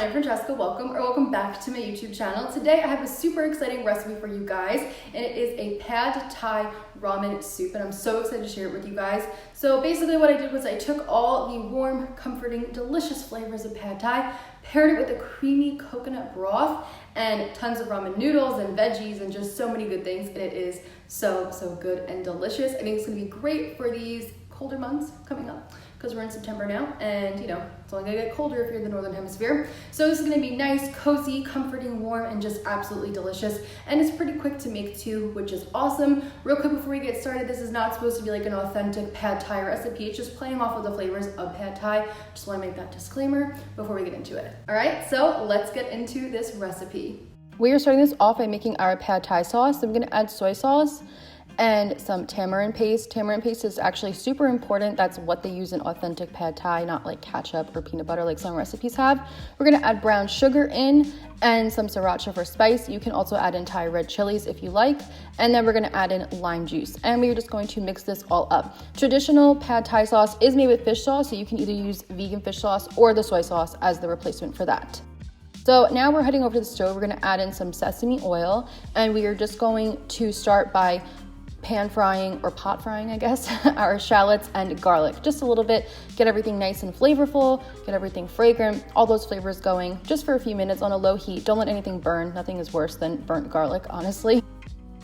I'm Francesca. Welcome back to my YouTube channel. Today I have a super exciting recipe for you guys, and it is a pad thai ramen soup, and I'm so excited to share it with you guys. So basically what I did was I took all the warm, comforting, delicious flavors of pad thai, paired it with a creamy coconut broth and tons of ramen noodles and veggies and just so many good things, and it is so good and delicious. I think it's gonna be great for these colder months coming up, because we're in September now, and you know, it's only gonna get colder if you're in the northern hemisphere. So this is gonna be nice, cozy, comforting, warm, and just absolutely delicious. And it's pretty quick to make too, which is awesome. Real quick before we get started, this is not supposed to be like an authentic pad thai recipe. It's just playing off of the flavors of pad thai. Just wanna make that disclaimer before we get into it. All right, so let's get into this recipe. We are starting this off by making our pad thai sauce. So I'm gonna add soy sauce and some tamarind paste. Tamarind paste is actually super important. That's what they use in authentic pad thai, not like ketchup or peanut butter like some recipes have. We're gonna add brown sugar in and some sriracha for spice. You can also add in Thai red chilies if you like. And then we're gonna add in lime juice. And we're just going to mix this all up. Traditional pad thai sauce is made with fish sauce, so you can either use vegan fish sauce or the soy sauce as the replacement for that. So now we're heading over to the stove. We're gonna add in some sesame oil, and we are just going to start by pan frying, or pot frying, I guess, our shallots and garlic. Just a little bit, get everything nice and flavorful, get everything fragrant, all those flavors going, just for a few minutes on a low heat. Don't let anything burn. Nothing is worse than burnt garlic, honestly.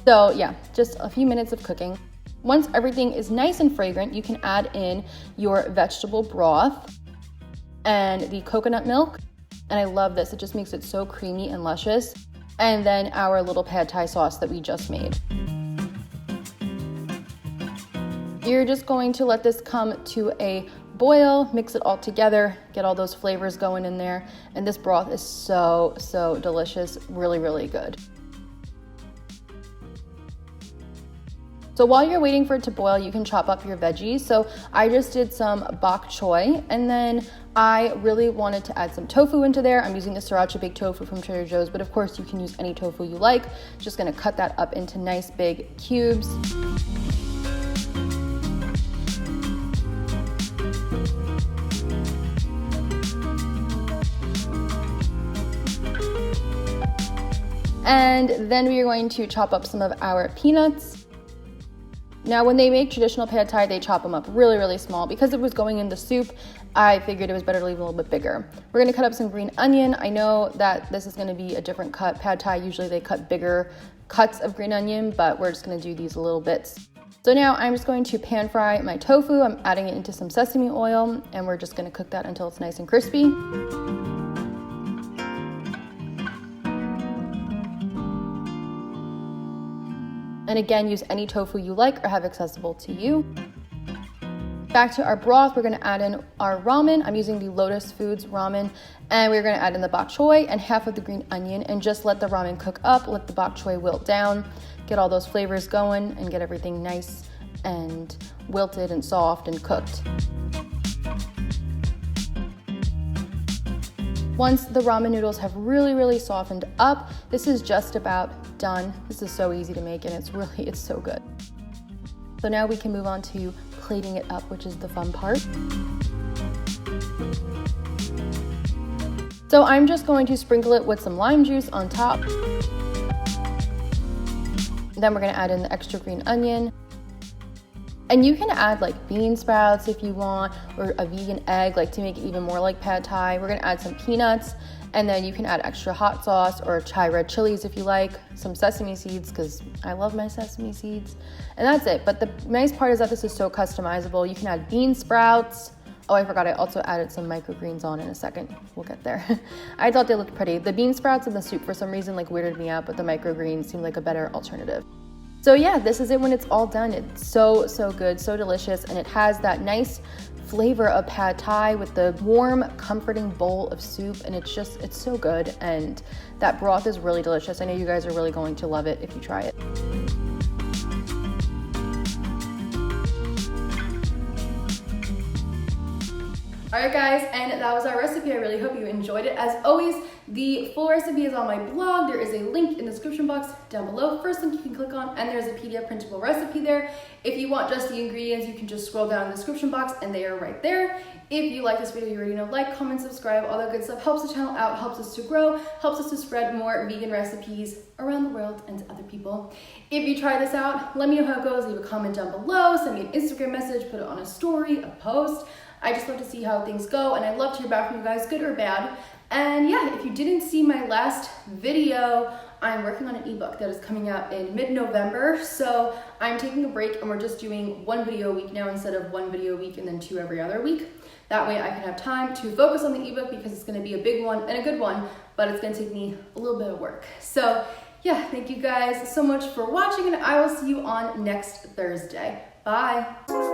So yeah, just a few minutes of cooking. Once everything is nice and fragrant, you can add in your vegetable broth and the coconut milk. And I love this. It just makes it so creamy and luscious. And then our little pad thai sauce that we just made. You're just going to let this come to a boil, mix it all together, get all those flavors going in there. And this broth is so delicious, really good. So while you're waiting for it to boil, you can chop up your veggies. So I just did some bok choy, and then I really wanted to add some tofu into there. I'm using the sriracha baked tofu from Trader Joe's, but of course you can use any tofu you like. Just gonna cut that up into nice big cubes. And then we are going to chop up some of our peanuts. Now, when they make traditional pad thai, they chop them up really small. Because it was going in the soup, I figured it was better to leave it a little bit bigger. We're gonna cut up some green onion. I know that this is gonna be a different cut. Pad thai, usually they cut bigger cuts of green onion, but we're just gonna do these little bits. So now I'm just going to pan fry my tofu. I'm adding it into some sesame oil, and we're just gonna cook that until it's nice and crispy. And again, use any tofu you like or have accessible to you. Back to our broth, we're gonna add in our ramen. I'm using the Lotus Foods ramen, and we're gonna add in the bok choy and half of the green onion, and just let the ramen cook up, let the bok choy wilt down, get all those flavors going, and get everything nice and wilted and soft and cooked. Once the ramen noodles have really softened up, this is just about done. This is so easy to make, and it's so good. So now we can move on to plating it up, which is the fun part. So I'm just going to sprinkle it with some lime juice on top. Then we're gonna add in the extra green onion. And you can add like bean sprouts if you want, or a vegan egg, like to make it even more like pad thai. We're gonna add some peanuts, and then you can add extra hot sauce or Thai red chilies if you like, some sesame seeds, because I love my sesame seeds. And that's it. But the nice part is that this is so customizable. You can add bean sprouts. Oh, I forgot, I also added some microgreens on in a second. We'll get there. I thought they looked pretty. The bean sprouts in the soup for some reason like weirded me out, but the microgreens seemed like a better alternative. So yeah, this is it when it's all done. It's so good, so delicious, and it has that nice flavor of pad thai with the warm, comforting bowl of soup, and it's so good, and that broth is really delicious. I know you guys are really going to love it if you try it. Alright guys, and that was our recipe. I really hope you enjoyed it. As always, The full recipe is on my blog. There is a link in the description box down below. First link you can click on, and there's a PDF printable recipe there. If you want just the ingredients, you can just scroll down in the description box and they are right there. If you like this video, you already know, like, comment, subscribe, all that good stuff. Helps the channel out, helps us to grow, helps us to spread more vegan recipes around the world and to other people. If you try this out, let me know how it goes. Leave a comment down below, send me an Instagram message, put it on a story, a post. I just love to see how things go, and I love to hear back from you guys, good or bad. And yeah, if you didn't see my last video, I'm working on an ebook that is coming out in mid-November. So I'm taking a break and we're just doing 1 video a week now instead of 1 video a week and then 2 every other week. That way I can have time to focus on the ebook because it's going to be a big one and a good one, but it's going to take me a little bit of work. So yeah, thank you guys so much for watching, and I will see you on next Thursday. Bye.